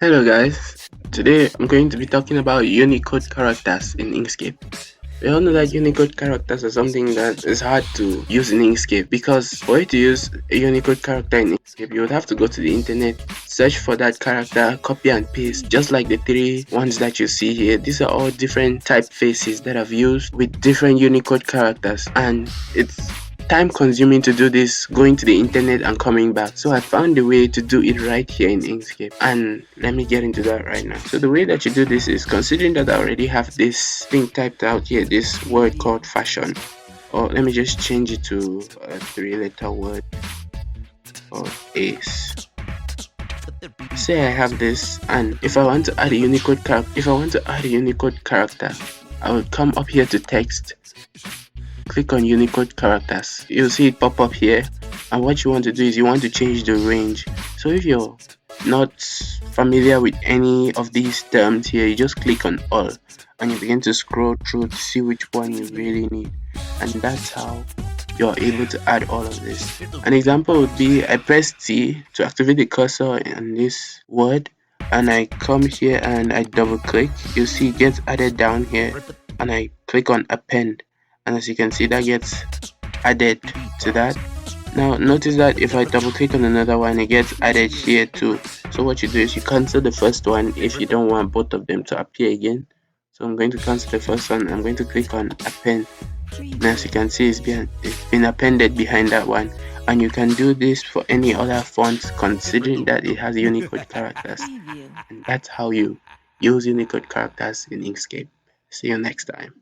Hello guys, today I'm going to be talking about Unicode characters in Inkscape. We all know that Unicode characters are something that is hard to use in Inkscape because for you to use a Unicode character in Inkscape, you would have to go to the internet, search for that character, copy and paste, just like the three ones that you see here. These are all different typefaces that I've used with different Unicode characters, and it's time consuming to do this, going to the internet and coming back. So I found a way to do it right here in Inkscape, and let me get into that right now. So the way that you do this is, considering that I already have this thing typed out here, this word called fashion, or let me just change it to a three-letter word called ace. Say I have this, and if I want to add a Unicode character, I will come up here to text, click on Unicode characters. You'll see it pop up here, and what you want to do is you want to change the range. So if you're not familiar with any of these terms here, you just click on all and you begin to scroll through to see which one you really need, and that's how you're able to add all of this. An example would be, I press T to activate the cursor on this word, and I come here and I double click. You see it gets added down here, and I click on append, and as you can see, that gets added to that. Now notice that if I double click on another one, it gets added here too. So what you do is you cancel the first one if you don't want both of them to appear again. So I'm going to cancel the first one. I'm going to click on append. Now as you can see, it's been appended behind that one. And you can do this for any other font, considering that it has Unicode characters. And that's how you use Unicode characters in Inkscape. See you next time.